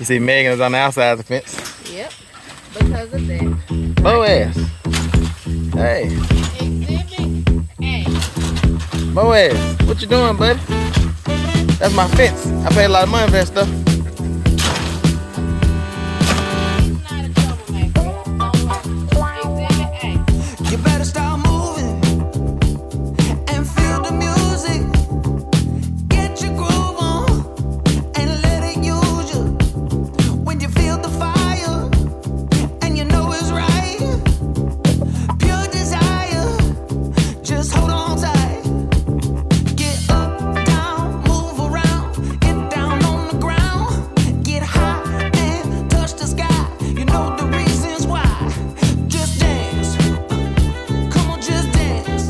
You see Megan is on the outside of the fence. Yep, because of that. Boaz. Hey. Exhibit A. Boaz, what you doing, buddy? That's my fence. I paid a lot of money for that stuff. Not a troublemaker. Exhibit A. You better start moving and feel the music. Get your groove on and let it use you. When you feel the fire and you know it's right, pure desire, just hold on tight. Get up, down, move around, get down on the ground, get high and touch the sky. You know the reasons why. Just dance. Come on, just dance.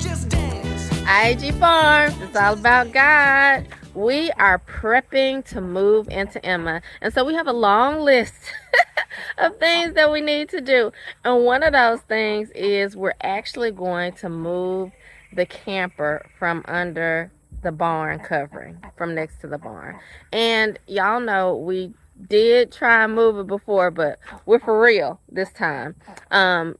Just dance. I.A.G Farms, it's all about God. We are prepping to move into Emma. And so we have a long list of things that we need to do. And one of those things is we're actually going to move the camper from under the barn covering, from next to the barn. And y'all know we did try and move it before, but we're for real this time.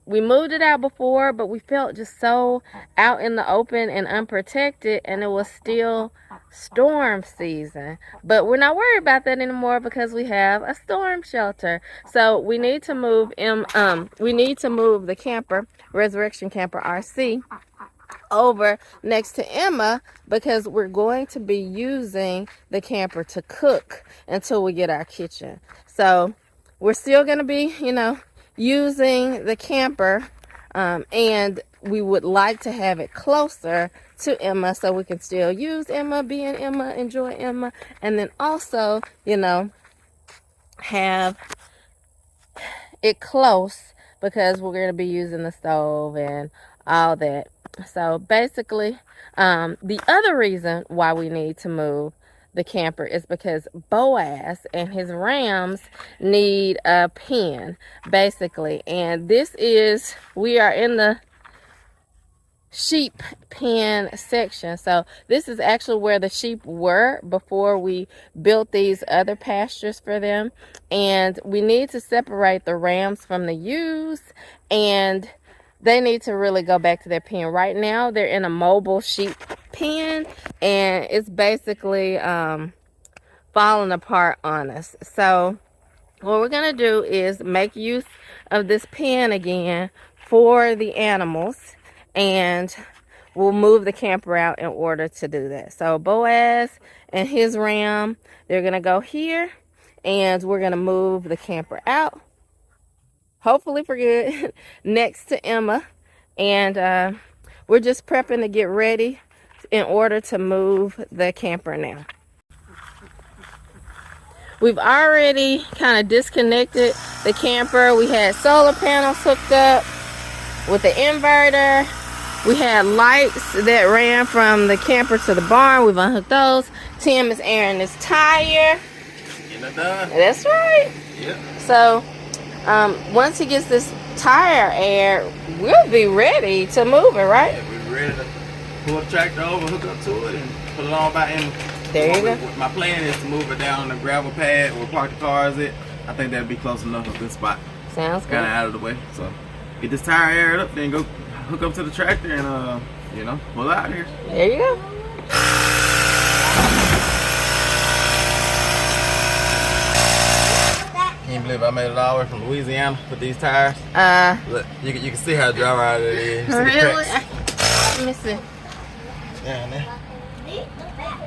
We moved it out before, but we felt just so out in the open and unprotected, and it was still storm season. But we're not worried about that anymore because we have a storm shelter. So we need to move the camper, Resurrection Camper RC, over next to Emma because we're going to be using the camper to cook until we get our kitchen. So we're still going to be, using the camper, and we would like to have it closer to Emma so we can still use Emma, be in Emma, enjoy Emma, and then also, have it close because we're going to be using the stove and all that. So basically, the other reason why we need to move the camper is because Boaz and his rams need a pen, basically. And we are in the sheep pen section. So this is actually where the sheep were before we built these other pastures for them. And we need to separate the rams from the ewes, and they need to really go back to their pen. Right now, they're in a mobile sheep pen, and it's basically falling apart on us. So what we're going to do is make use of this pen again for the animals, and we'll move the camper out in order to do that. So Boaz and his ram, they're going to go here, and we're going to move the camper out, hopefully for good, next to Emma. And we're just prepping to get ready in order to move the camper now. We've already kind of disconnected the camper. We had solar panels hooked up with the inverter. We had lights that ran from the camper to the barn. We've unhooked those. Tim is airing his tire. Getting it done. That's right. Yep. So once he gets this tire aired, we'll be ready to move it, right? Yeah, we're ready to pull the tractor over, hook up to it, and put it on back in. There you go. My plan is to move it down on the gravel pad where we park the cars at. I think that'd be close enough of this spot. Sounds good. Kind of out of the way. So get this tire aired up, then go hook up to the tractor and pull it out here. There you go. Can you believe I made it all the way from Louisiana with these tires? Look, you can see how dry rotted it is. You see the Really? cracks? Let me see. Down there.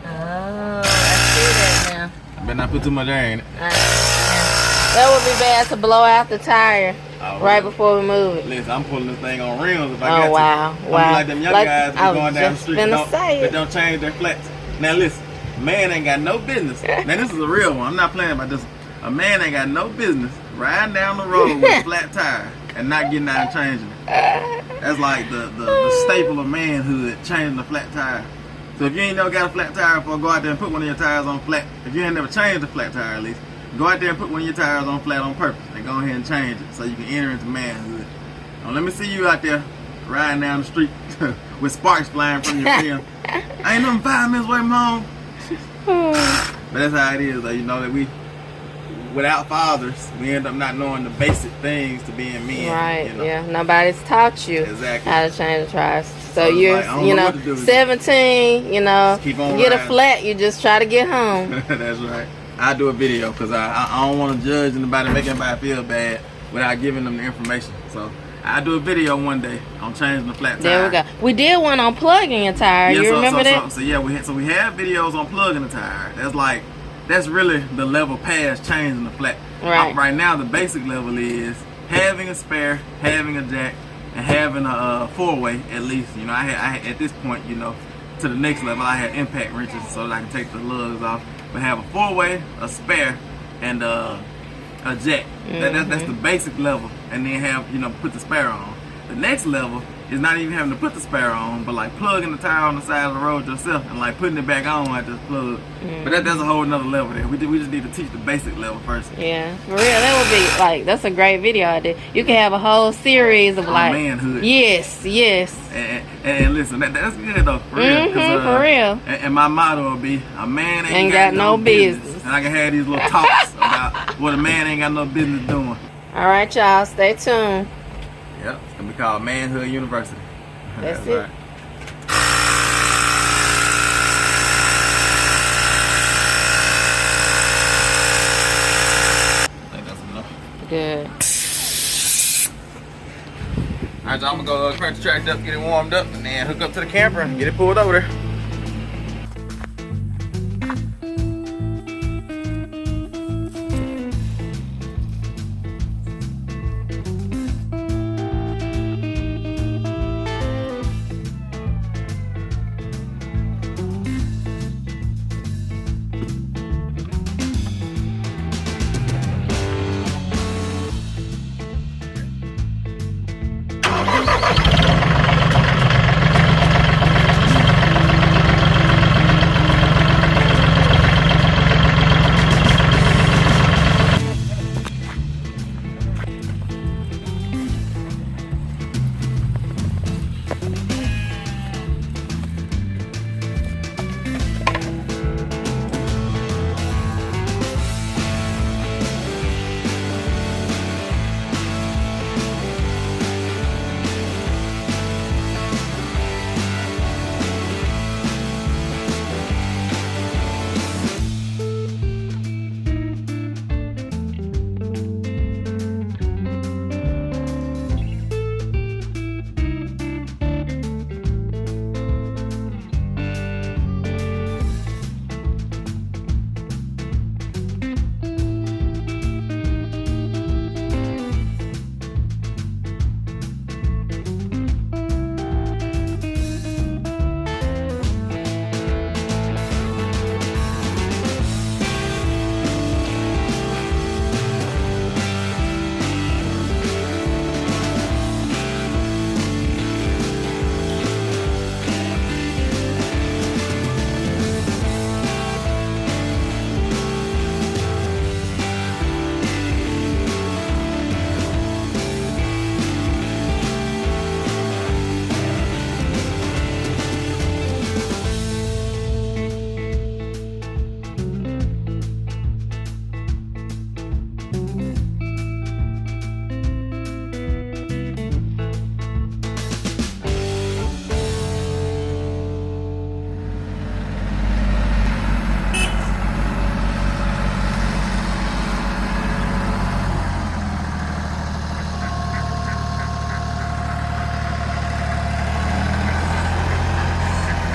Oh, I see that now. I better not put too much air in it. That would be bad to blow out the tire right before we move it. Listen, I'm pulling this thing on rims if I got to. Wow. I'm like them young guys I who going down the just street gonna say that it. don't change their flats. Now listen, man ain't got no business. Now this is a real one. I'm not playing about this. A man ain't got no business riding down the road with a flat tire and not getting out and changing it. That's like the staple of manhood, changing the flat tire. So if you ain't never got a flat tire before, go out there and put one of your tires on flat. If you ain't never changed a flat tire at least, go out there and put one of your tires on flat on purpose and go ahead and change it so you can enter into manhood. Now let me see you out there riding down the street with sparks flying from your rim. I ain't nothing 5 minutes away from home. But that's how it is, though. You know that we, without fathers, we end up not knowing the basic things to being men. Right. You know? Yeah. Nobody's taught you Exactly. how to change the tires. So it's you're, like, I don't you know know, what to do. 17. You know, Just keep on get a riding. flat. You just try to get home. That's right. I do a video because I don't want to judge anybody, make anybody feel bad without giving them the information. So I do a video one day on changing the flat tire. There we go. We did one on plugging a tire. You remember that? So yeah, we have videos on plugging the tire. That's really the level past changing the flat. Right. Right now, the basic level is having a spare, having a jack, and having a four-way at least. You know, I had at this point, you know, to the next level, I had impact wrenches so that I can take the lugs off. But have a four-way, a spare, and a jack. That's the basic level. And then have, you know, put the spare on. The next level is not even having to put the spare on, but like plugging the tire on the side of the road yourself and like putting it back on like this plug. But that's a whole nother level there. We just need to teach the basic level first. Yeah, for real. That would be like, that's a great video idea. You can have a whole series of like manhood. Yes. And listen, that's good though, for real. For real. And my motto will be, a man ain't got no business. And I can have these little talks about what a man ain't got no business doing. All right, y'all, stay tuned. Yep, it's gonna be called Manhood University. That's it. Right. I think that's enough. Good. Alright, so I'm gonna go crank the tractor up, get it warmed up, and then hook up to the camper and get it pulled over there.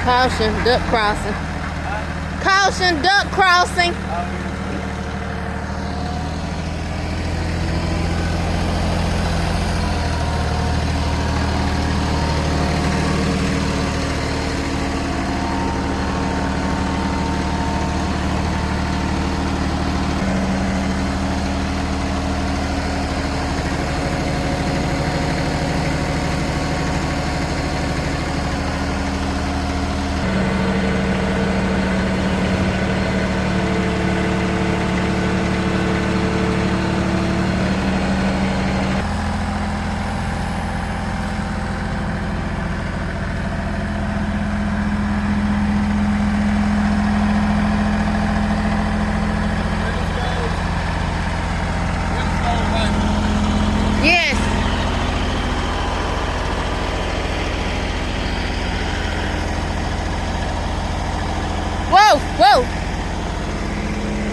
Caution, duck crossing. Caution, duck crossing.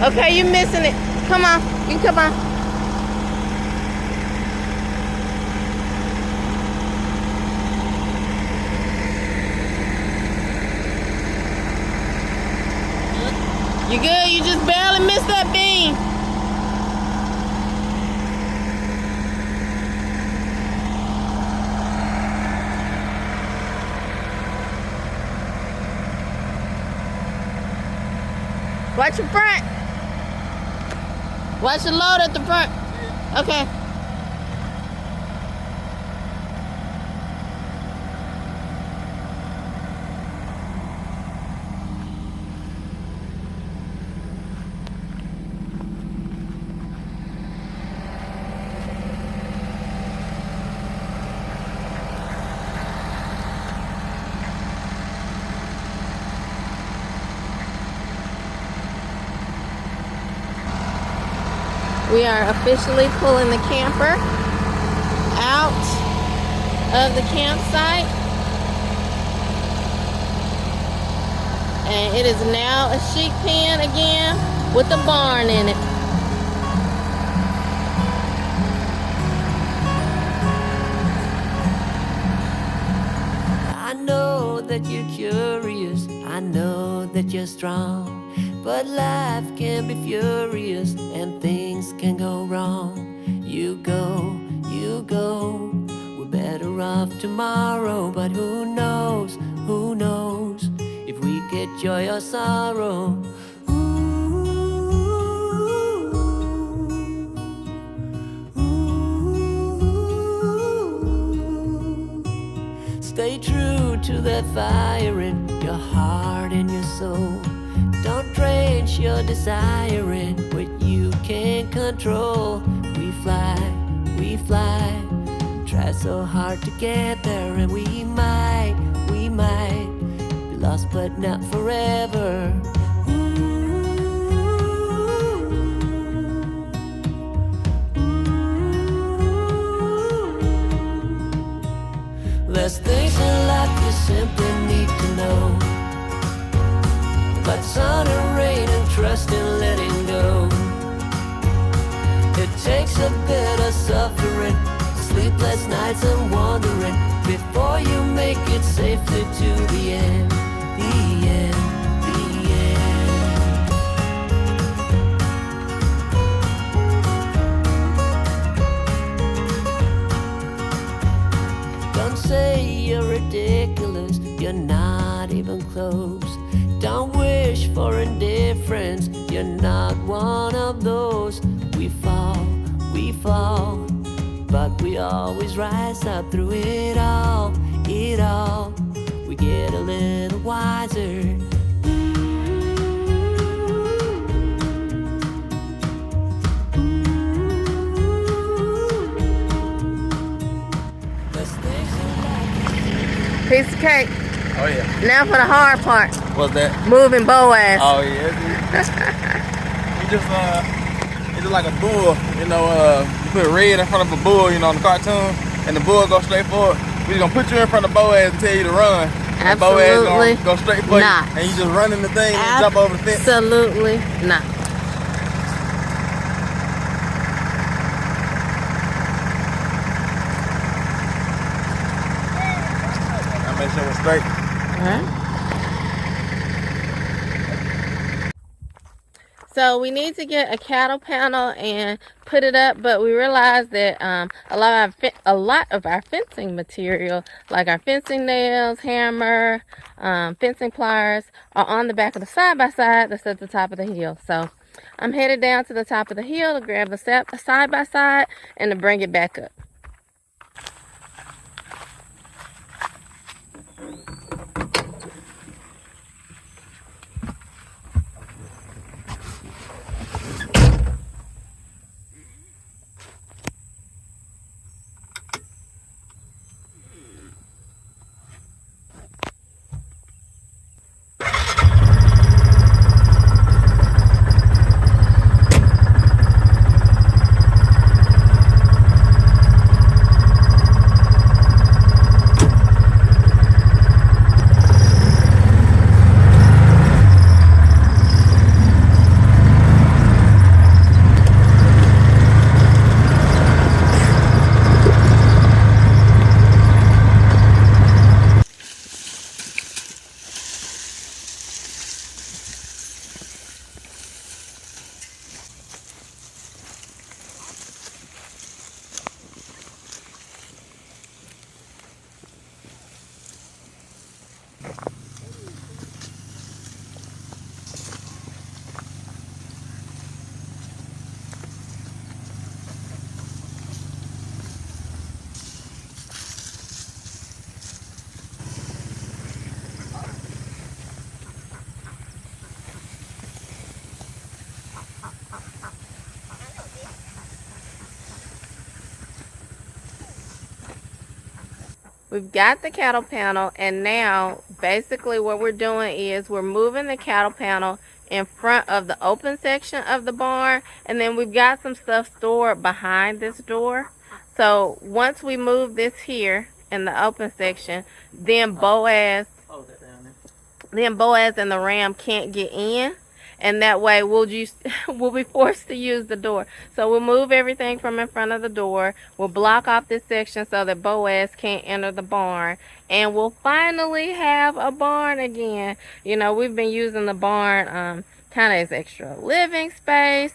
Okay, you're missing it. Come on. You can come on. You good? You just barely missed that beam. Watch your front. Watch the load at the front. Okay. We are officially pulling the camper out of the campsite. And it is now a sheep pen again with a barn in it. I know that you're curious, I know that you're strong, but life can be furious and things can go wrong. You go, we're better off tomorrow, but who knows if we get joy or sorrow. Stay true to that fire in your heart and your soul. Don't drench your desire in what you can't control. We fly, try so hard to get there, and we might be lost but not forever. There's things in life you simply need to know, but sun and rain and trust in letting go. It takes a bit of suffering, sleepless nights and wandering, before you make it safely to the end, the end, the end. Don't say you're ridiculous, you're not even close. Don't wish for indifference, you're not one of those. We fall, but we always rise up through it all. We get a little wiser. Piece of cake. Oh yeah. Now for the hard part. What's that? Moving Boaz. Oh yeah. It's just like a bull, you know. You put red in front of a bull, you know, on the cartoon, and the bull goes straight forward. We're gonna put you in front of Boaz and tell you to run. And Absolutely Boaz gonna go straight for not. you, and you just run in the thing and jump over the fence. Absolutely not. I make sure it's straight. Alright. So we need to get a cattle panel and put it up, but we realized that a lot of our fencing material, like our fencing nails, hammer, fencing pliers, are on the back of the side-by-side that's at the top of the hill. So I'm headed down to the top of the hill to grab the side-by-side and to bring it back up. we've got the cattle panel, and now basically what we're doing is we're moving the cattle panel in front of the open section of the barn, and then we've got some stuff stored behind this door. So once we move this here in the open section, then Boaz and the ram can't get in, and that way we'll be forced to use the door. So we'll move everything from in front of the door. We'll block off this section so that Boaz can't enter the barn, and we'll finally have a barn again. You know, we've been using the barn kind of as extra living space,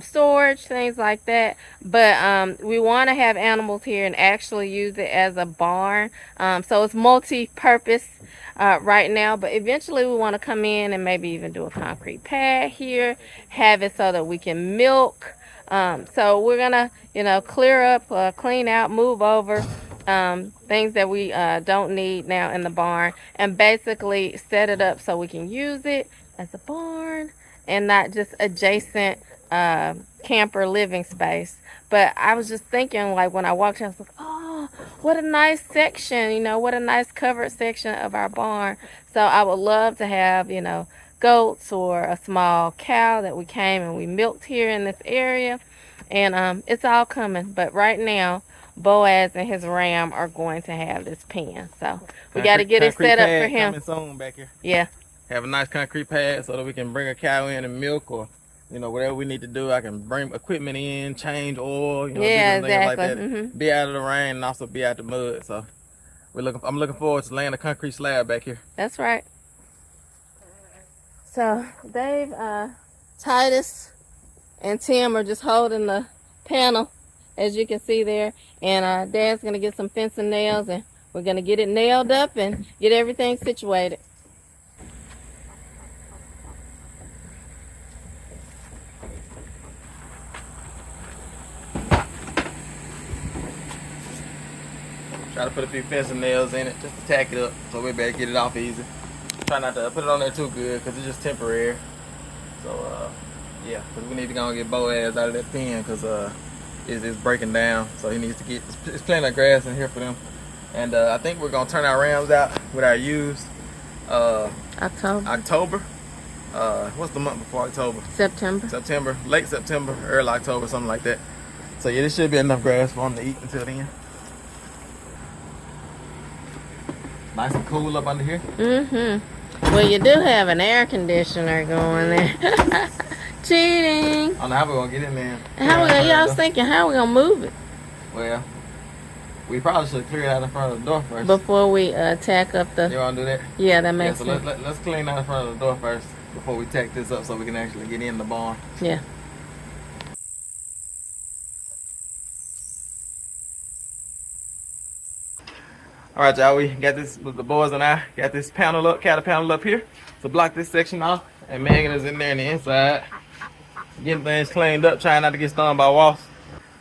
storage, things like that, but we want to have animals here and actually use it as a barn. So it's multi-purpose right now, but eventually we want to come in and maybe even do a concrete pad here, have it so that we can milk. So we're gonna, you know, clear up, clean out, move over things that we don't need now in the barn, and basically set it up so we can use it as a barn and not just adjacent camper living space. But I was just thinking, like, when I walked in, I was like, oh, what a nice section, you know, what a nice covered section of our barn. So I would love to have, you know, goats or a small cow that we came and we milked here in this area. And it's all coming. But right now, Boaz and his ram are going to have this pen. So we got to get it set up for him. Coming soon back here. Yeah. Have a nice concrete pad so that we can bring a cow in and milk, or, you know, whatever we need to do. I can bring equipment in, change oil, you know, yeah, different things exactly. like that. Be out of the rain and also be out the mud. So I'm looking forward to laying a concrete slab back here. That's right. So Dave, Titus, and Tim are just holding the panel, as you can see there, and Dad's gonna get some fencing nails, and we're gonna get it nailed up and get everything situated. Try to put a few fencing nails in it just to tack it up so we better get it off easy. Try not to put it on there too good because it's just temporary. So yeah, because we need to go and get Boaz out of that pen because it's breaking down. So he needs to get, there's plenty of grass in here for them. And I think we're going to turn our rams out with our ewes October. What's the month before October? September. Late September, early October, something like that. So yeah, there should be enough grass for them to eat until then. Nice and cool up under here. Well, you do have an air conditioner going there. Cheating. I don't know how we're gonna get in there. I was thinking, how are we gonna move it? Well, we probably should clear it out in front of the door first. Before we tack up the... You wanna do that? Yeah, that makes sense. sense. Let's clean out in front of the door first before we tack this up so we can actually get in the barn. Yeah. All right, y'all, we got this, the boys and I got this panel up, cattle panel up here to block this section off, and Megan is in there on the inside getting things cleaned up, trying not to get stung by wasps.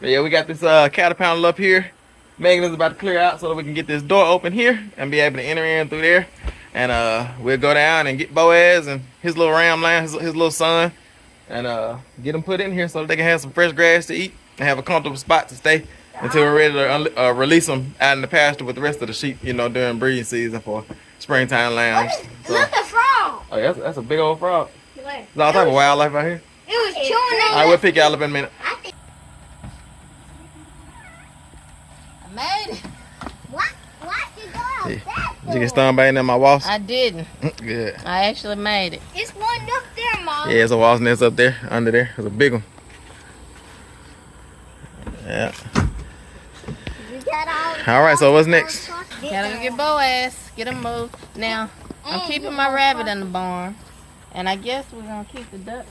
But yeah, we got this cattle panel up here. Megan is about to clear out so that we can get this door open here and be able to enter in through there. And we'll go down and get Boaz and his little ram lamb, his little son, and get them put in here so that they can have some fresh grass to eat and have a comfortable spot to stay until we're ready to release them out in the pasture with the rest of the sheep, you know, during breeding season for springtime lambs. So, look, a frog. Oh, yeah, that's a big old frog. Where? There's all type of wildlife out here. It was chewing on. All right, we'll pick y'all up in a minute. I made it. What you got? Yeah. Did you get stung by any of my wasps? I didn't. Good. I actually made it. It's one up there, Mom. Yeah, there's a wasp nest up there, under there. There's a big one. Yeah. All right, so what's next? Gotta go get Boaz. Get him moved. Now, I'm keeping my rabbit in the barn. And I guess we're gonna keep the ducks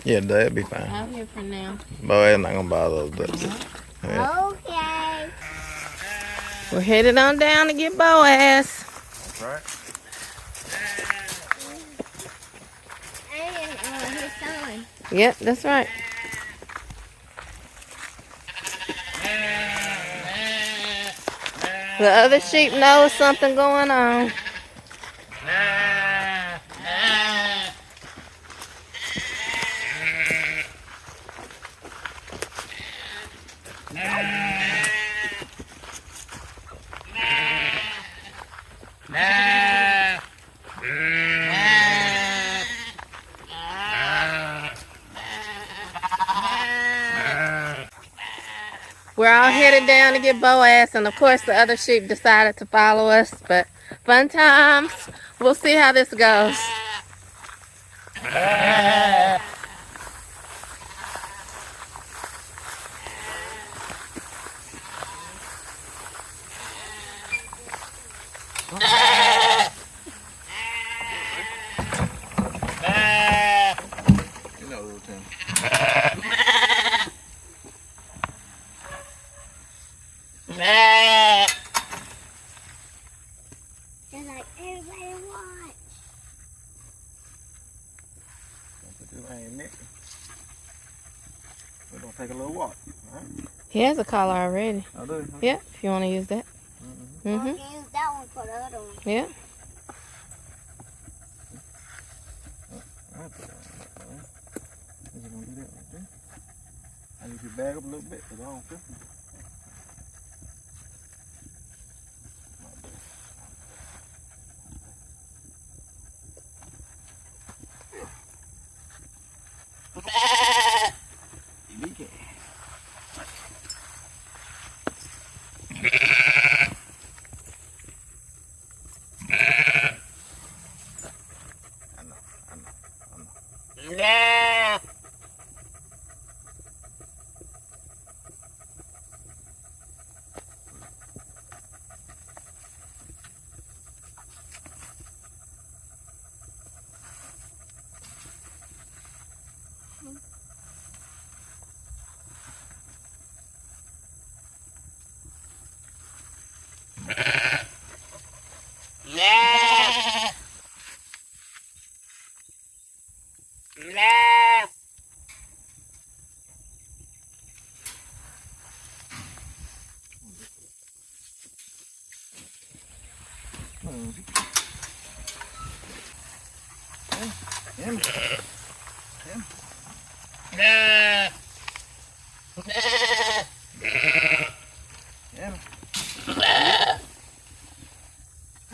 Yeah, that'd be fine. out here for now. Boaz not gonna bother those ducks. Yeah. Okay. We're headed on down to get Boaz. That's right. And his son. Yep, that's right. The other sheep knows something going on. We're all headed down to get Boaz, and of course the other sheep decided to follow us, but fun times. We'll see how this goes. You know the routine. They're like, everybody watch. Don't put this thing in there. We're gonna take a little walk. Alright? He has a collar already. I'll do it. Yeah, if you want to use that. Well, I can use that one for the other one. Yeah. I'll put that one right there. We're gonna do that right there. I need you to bag up a little bit because I don't feel it.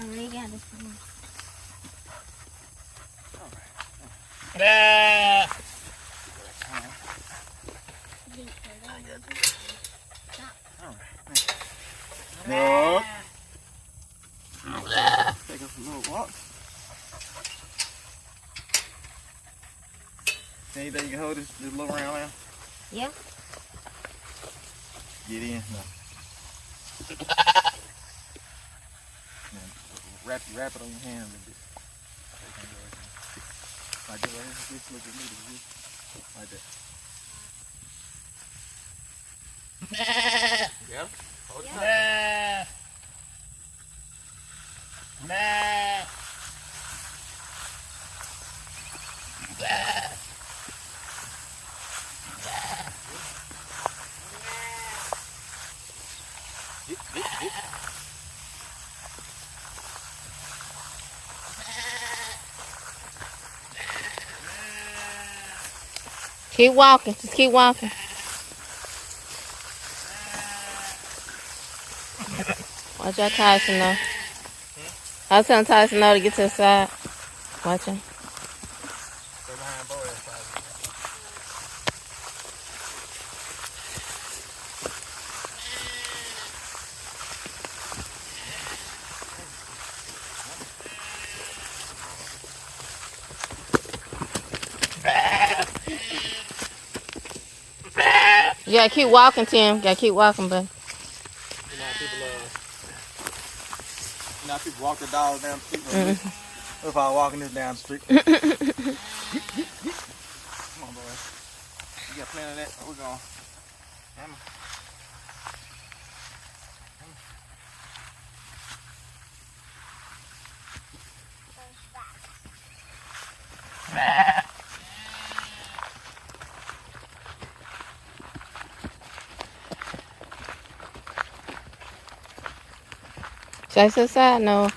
Oh, we got this one. Look. Take us a little walk. Anything you can hold this little round now? Yeah. Get in. No. Wrap it on your hand a little bit. Like that right here. Just look at me. Like that. Yep. Hold it tight. Keep walking. Just keep walking. Watch out, Tyson, though. I was telling Tyson, no, to get to the side. Watch him. Stay behind Boaz. You gotta keep walking, Tim. You gotta keep walking, bud. You know, people walk their dogs down the street. If I was walking this down the street. Come on, boy. You got plenty of that? We're going. Come on. Should I sit side? No.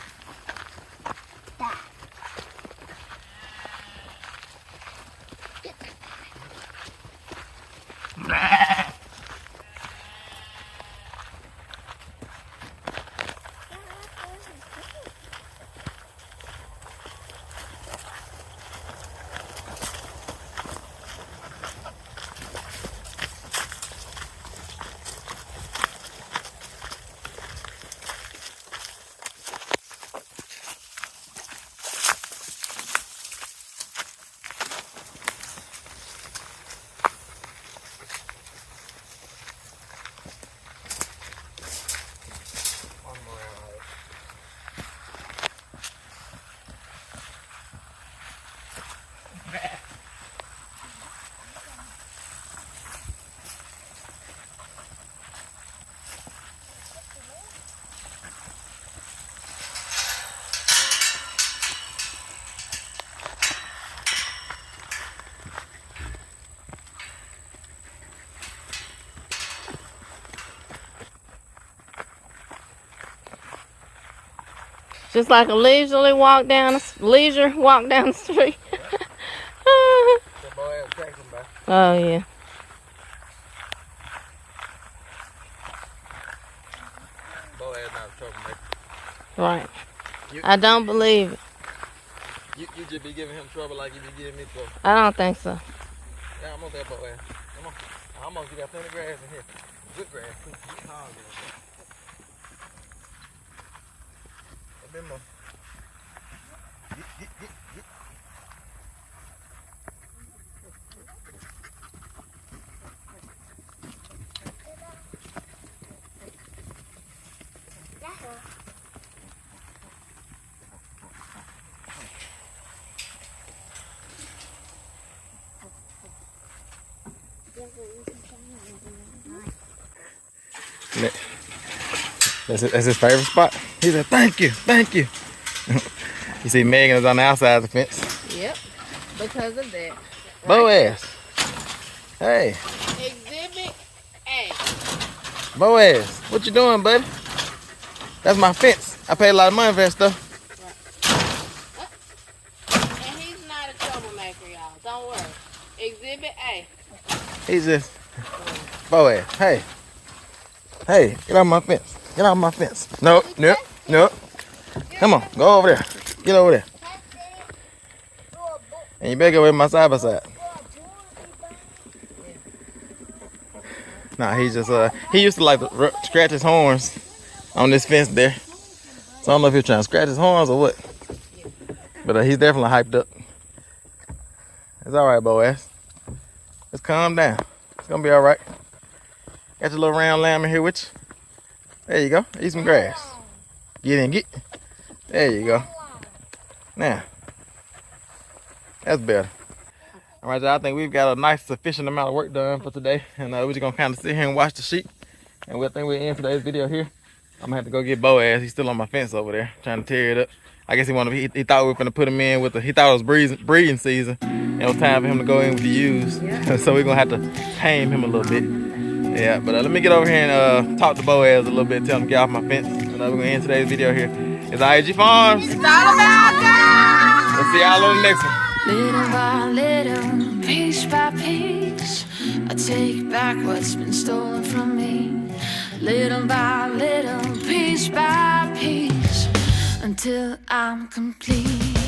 Just like a leisurely walk down the street. That boy ass taxing by. Oh yeah. Boy ass not a troublemaker. Right. You- I don't believe it. You just be giving him trouble like you be giving me trouble. I don't think so. Yeah, I'm on that boy ass. Come on. I'm on. You got plenty of grass in here. Good grass too. You tall grass. A bit more. Get. That's his favorite spot. He said, thank you. You see Megan is on the outside of the fence. Yep. Because of that. Boaz. Hey, Exhibit A. Boaz, what you doing, buddy? That's my fence. I paid a lot of money for that stuff. And he's not a troublemaker, y'all. Don't worry. Exhibit A. He's just, Boaz, hey, get off my fence. Get off my fence. Nope. Come on, go over there. Get over there. And you better go with my side by side. Nah, he's just, he used to like to scratch his horns on this fence there. So I don't know if he's trying to scratch his horns or what. But he's definitely hyped up. It's all right, Boaz. Just calm down. It's gonna be all right. Got your little round lamb in here with you. There you go. Eat some grass. Get. There you go. Now, that's better. All right, y'all. I think we've got a nice, sufficient amount of work done for today. And we're just gonna kind of sit here and watch the sheep. And we think we're in today's video here. I'm gonna have to go get Boaz. He's still on my fence over there, trying to tear it up. I guess he thought we were gonna put him in with he thought it was breeding season. And it was time for him to go in with the ewes. Yeah. So we're gonna have to tame him a little bit. Yeah, but let me get over here and talk to Boaz a little bit, tell him to get off my fence. And we're gonna end today's video here. It's I.A.G Farms. It's all about God. Let's see y'all on the next one. Little by little, piece by piece, I take back what's been stolen from me. Little by little, piece by piece, until I'm complete.